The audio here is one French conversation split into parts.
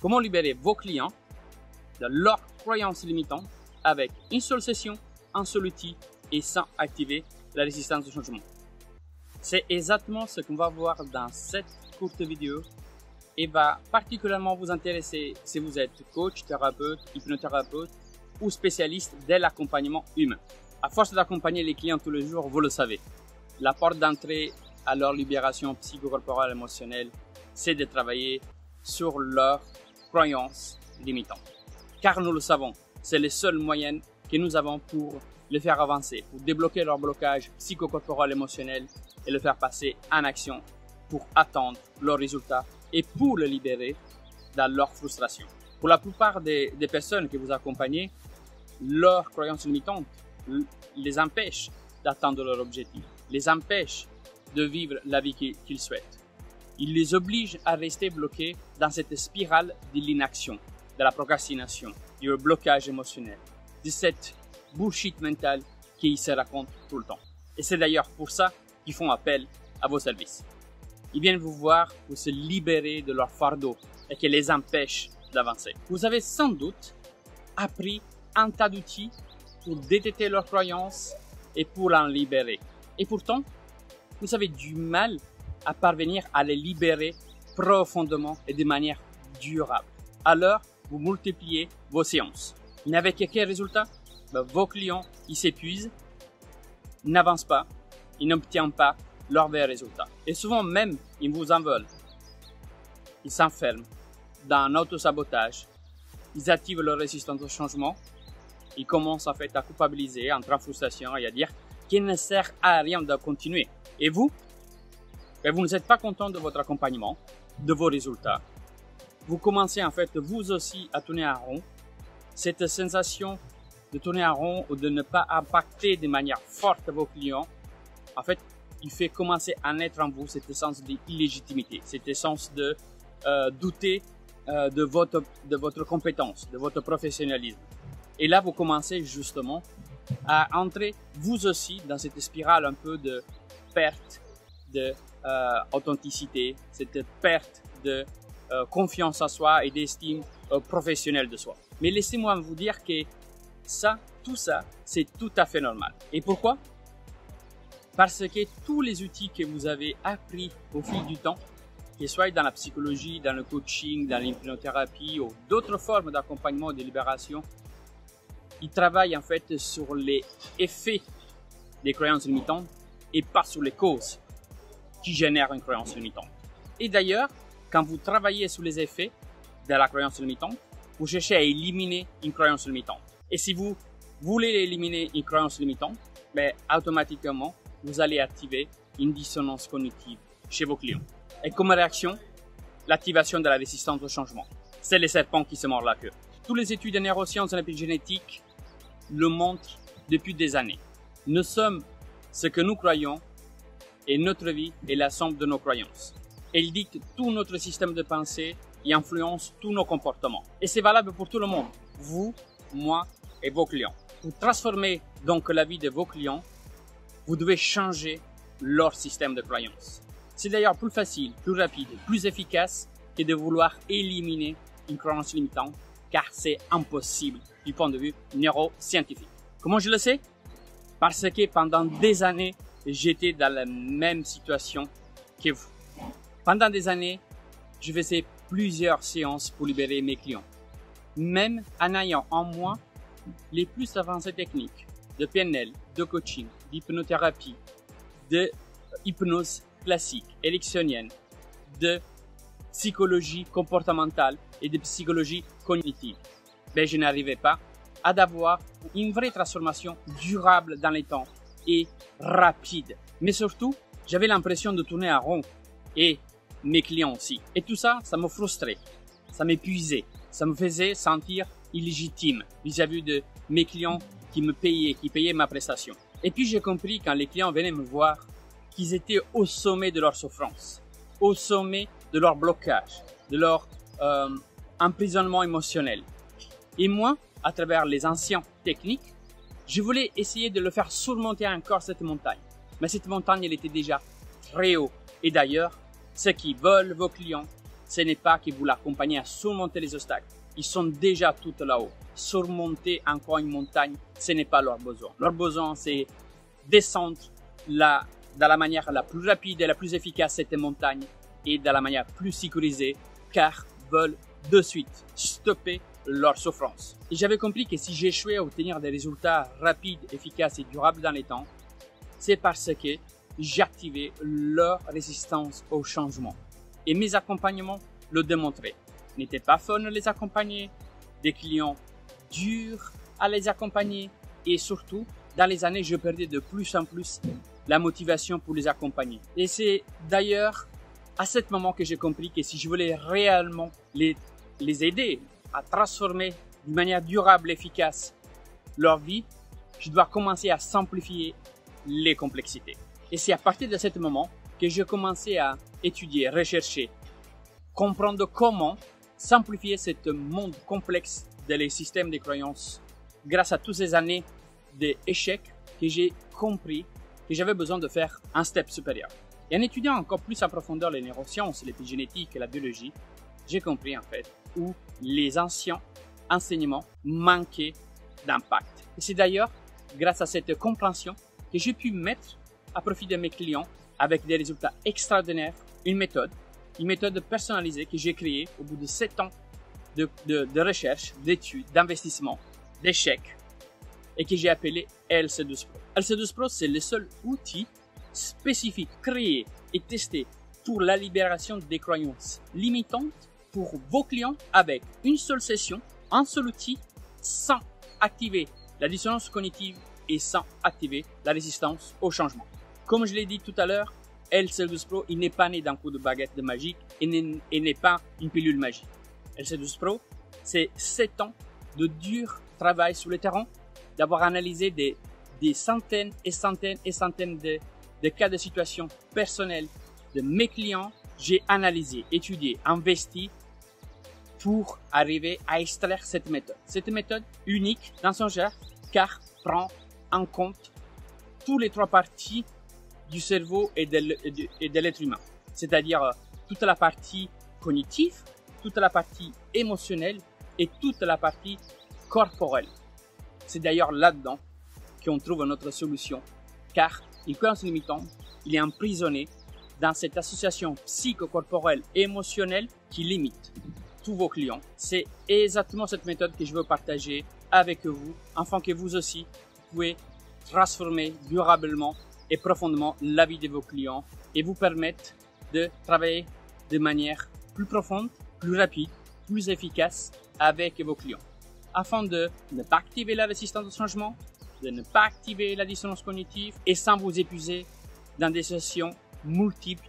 Comment libérer vos clients de leurs croyances limitantes avec une seule session, un seul outil et sans activer la résistance au changement. C'est exactement ce qu'on va voir dans cette courte vidéo et va particulièrement vous intéresser si vous êtes coach, thérapeute, hypnothérapeute ou spécialiste de l'accompagnement humain. À force d'accompagner les clients tous les jours, vous le savez, la porte d'entrée à leur libération psychocorporelle émotionnelle, c'est de travailler sur leurs croyances limitantes. Car nous le savons, c'est le seul moyen que nous avons pour les faire avancer, pour débloquer leur blocage psychocorporel émotionnel et le faire passer en action pour atteindre leurs résultats et pour le libérer dans leur frustration. Pour la plupart des personnes que vous accompagnez, leurs croyances limitantes les empêchent d'atteindre leur objectif, les empêchent de vivre la vie qu'ils souhaitent. Ils les obligent à rester bloqués dans cette spirale de l'inaction, de la procrastination, du blocage émotionnel, de cette bullshit mentale qu'ils se racontent tout le temps. Et c'est d'ailleurs pour ça qu'ils font appel à vos services. Ils viennent vous voir pour se libérer de leur fardeau et qui les empêche d'avancer. Vous avez sans doute appris un tas d'outils pour détecter leurs croyances et pour en libérer. Et pourtant, vous avez du mal à parvenir à les libérer profondément et de manière durable. Alors, vous multipliez vos séances. Mais avec quel résultat? Vos clients, ils s'épuisent, n'avancent pas, ils n'obtiennent pas leurs vrais résultats. Et souvent même, ils vous en veulent. Ils s'enferment dans un auto-sabotage. Ils activent leur résistance au changement. Ils commencent en fait à culpabiliser, à entrer en frustration et à dire qu'il ne sert à rien de continuer. Et vous? Vous ne êtes pas content de votre accompagnement, de vos résultats. Vous commencez en fait vous aussi à tourner en rond. Cette sensation de tourner en rond ou de ne pas impacter de manière forte vos clients, en fait, il fait commencer à naître en vous cet sens d'illégitimité, cet sens de douter de votre compétence, de votre professionnalisme. Et là, vous commencez justement à entrer vous aussi dans cette spirale un peu de perte d'authenticité, cette perte de confiance en soi et d'estime professionnelle de soi. Mais laissez-moi vous dire que tout ça, c'est tout à fait normal. Et pourquoi? Parce que tous les outils que vous avez appris au fil du temps, qu'ils soient dans la psychologie, dans le coaching, dans l'hypnothérapie ou d'autres formes d'accompagnement et de libération, ils travaillent en fait sur les effets des croyances limitantes et pas sur les causes qui génèrent une croyance limitante. Et d'ailleurs, quand vous travaillez sur les effets de la croyance limitante, vous cherchez à éliminer une croyance limitante. Et si vous voulez éliminer une croyance limitante, automatiquement, vous allez activer une dissonance cognitive chez vos clients. Et comme réaction, l'activation de la résistance au changement. C'est le serpent qui se mord la queue. Toutes les études de neurosciences et l'épigénétique le montrent depuis des années. Nous sommes ce que nous croyons et notre vie est la somme de nos croyances. Elle dicte tout notre système de pensée et influence tous nos comportements. Et c'est valable pour tout le monde, vous, moi et vos clients. Pour transformer donc la vie de vos clients, vous devez changer leur système de croyances. C'est d'ailleurs plus facile, plus rapide, plus efficace que de vouloir éliminer une croyance limitante, car c'est impossible du point de vue neuroscientifique. Comment je le sais? Parce que pendant des années, j'étais dans la même situation que vous. Pendant des années, je faisais plusieurs séances pour libérer mes clients, même en ayant en moi les plus avancées techniques de PNL, de coaching, d'hypnothérapie, de hypnose classique, érectionienne, de psychologie comportementale et de psychologie cognitive. Je n'arrivais pas à avoir une vraie transformation durable dans le temps et rapide. Mais surtout, j'avais l'impression de tourner en rond et mes clients aussi. Et tout ça, ça me frustrait, ça m'épuisait, ça me faisait sentir illégitime vis-à-vis de mes clients qui payaient ma prestation. Et puis j'ai compris quand les clients venaient me voir qu'ils étaient au sommet de leur souffrance, au sommet de leur blocage, de leur emprisonnement émotionnel. Et moi, à travers les anciennes techniques, je voulais essayer de le faire surmonter encore cette montagne. Mais cette montagne, elle était déjà très haut. Et d'ailleurs, ce qui veulent vos clients, ce n'est pas que vous l'accompagnez à surmonter les obstacles. Ils sont déjà tout là-haut. Surmonter encore une montagne, ce n'est pas leur besoin. Leur besoin, c'est descendre dans la manière la plus rapide et la plus efficace cette montagne et de la manière plus sécurisée, car veulent de suite stopper leur souffrance. Et j'avais compris que si j'échouais à obtenir des résultats rapides, efficaces et durables dans les temps, c'est parce que j'activais leur résistance au changement. Et mes accompagnements le démontraient. Ce n'était pas fun de les accompagner, des clients durs à les accompagner et surtout, dans les années, je perdais de plus en plus la motivation pour les accompagner. Et c'est d'ailleurs à ce moment que j'ai compris que si je voulais réellement les aider à transformer d'une manière durable et efficace leur vie, je dois commencer à simplifier les complexités. Et c'est à partir de ce moment que j'ai commencé à étudier, rechercher, comprendre comment simplifier ce monde complexe des systèmes de croyances grâce à toutes ces années d'échecs que j'ai compris que j'avais besoin de faire un step supérieur. Et en étudiant encore plus en profondeur les neurosciences, l'épigénétique et la biologie, j'ai compris en fait où les anciens enseignements manquaient d'impact. Et c'est d'ailleurs grâce à cette compréhension que j'ai pu mettre à profit de mes clients avec des résultats extraordinaires une méthode personnalisée que j'ai créée au bout de 7 ans de recherche, d'études, d'investissement, d'échecs et que j'ai appelé LC12 Pro. LC12 Pro, c'est le seul outil spécifique créé et testé pour la libération des croyances limitantes pour vos clients avec une seule session, un seul outil, sans activer la dissonance cognitive et sans activer la résistance au changement. Comme je l'ai dit tout à l'heure, LC12 Pro, il n'est pas né d'un coup de baguette de magique et n'est pas une pilule magique. LC12 Pro, c'est 7 ans de dur travail sur le terrain, d'avoir analysé des centaines et centaines et centaines de cas de situation personnels de mes clients. J'ai analysé, étudié, investi pour arriver à extraire cette méthode. Cette méthode unique dans son genre, car prend en compte tous les 3 parties du cerveau et de l'être humain. C'est-à-dire toute la partie cognitive, toute la partie émotionnelle et toute la partie corporelle. C'est d'ailleurs là-dedans qu'on trouve notre solution, car une croyance limitante, il est emprisonné dans cette association psychocorporelle et émotionnelle qui limite tous vos clients. C'est exactement cette méthode que je veux partager avec vous, afin que vous aussi pouvez transformer durablement et profondément la vie de vos clients et vous permettre de travailler de manière plus profonde, plus rapide, plus efficace avec vos clients, afin de ne pas activer la résistance au changement, de ne pas activer la dissonance cognitive et sans vous épuiser dans des sessions multiples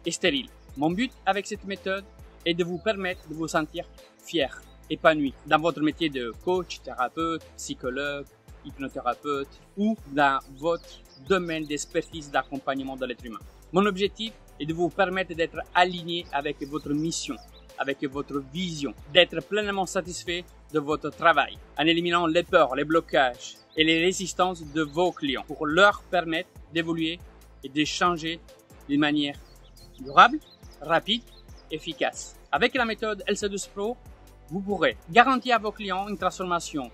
et stériles. Mon but avec cette méthode est de vous permettre de vous sentir fier, épanoui dans votre métier de coach, thérapeute, psychologue, hypnothérapeute ou dans votre domaine d'expertise d'accompagnement de l'être humain. Mon objectif est de vous permettre d'être aligné avec votre mission, avec votre vision, d'être pleinement satisfait de votre travail, en éliminant les peurs, les blocages et les résistances de vos clients pour leur permettre d'évoluer et de changer de manière durable, rapide, efficace. Avec la méthode LC12 Pro, vous pourrez garantir à vos clients une transformation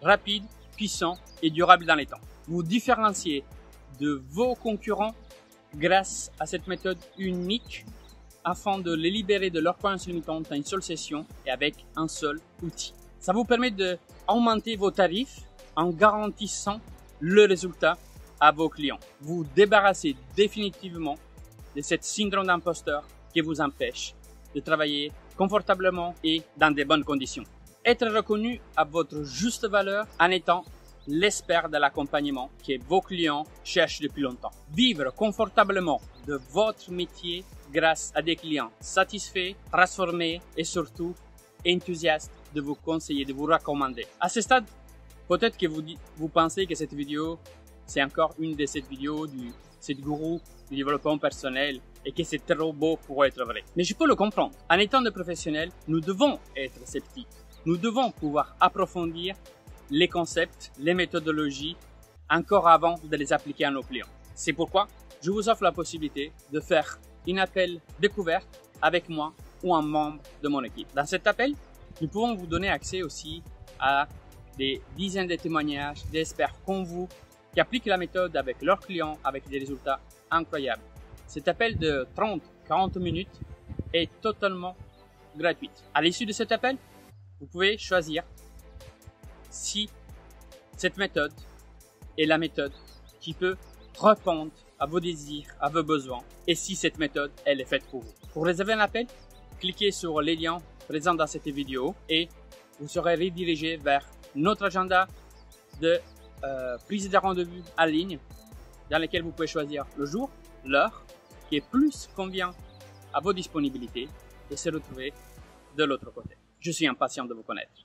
rapide, puissante et durable dans les temps. Vous différenciez de vos concurrents grâce à cette méthode unique afin de les libérer de leurs croyances limitantes en une seule session et avec un seul outil. Ça vous permet d'augmenter vos tarifs en garantissant le résultat à vos clients. Vous débarrassez définitivement de cette syndrome d'imposteur qui vous empêche de travailler confortablement et dans de bonnes conditions. Être reconnu à votre juste valeur en étant l'expert de l'accompagnement que vos clients cherchent depuis longtemps. Vivre confortablement de votre métier grâce à des clients satisfaits, transformés et surtout enthousiastes de vous conseiller, de vous recommander. À ce stade, peut-être que vous pensez que cette vidéo, c'est encore une de ces vidéos du gourou du développement personnel et que c'est trop beau pour être vrai. Mais je peux le comprendre. En étant des professionnels, nous devons être sceptiques. Nous devons pouvoir approfondir les concepts, les méthodologies, encore avant de les appliquer à nos clients. C'est pourquoi je vous offre la possibilité de faire un appel découverte avec moi ou un membre de mon équipe. Dans cet appel, nous pouvons vous donner accès aussi à des dizaines de témoignages d'experts comme vous qui appliquent la méthode avec leurs clients avec des résultats incroyables. Cet appel de 30-40 minutes est totalement gratuit. À l'issue de cet appel, vous pouvez choisir si cette méthode est la méthode qui peut répondre à vos désirs, à vos besoins, et si cette méthode, elle est faite pour vous. Pour réserver un appel, cliquez sur les liens présents dans cette vidéo et vous serez redirigé vers notre agenda de prise de rendez-vous en ligne dans lequel vous pouvez choisir le jour, l'heure qui est plus convient à vos disponibilités et se retrouver de l'autre côté. Je suis impatient de vous connaître.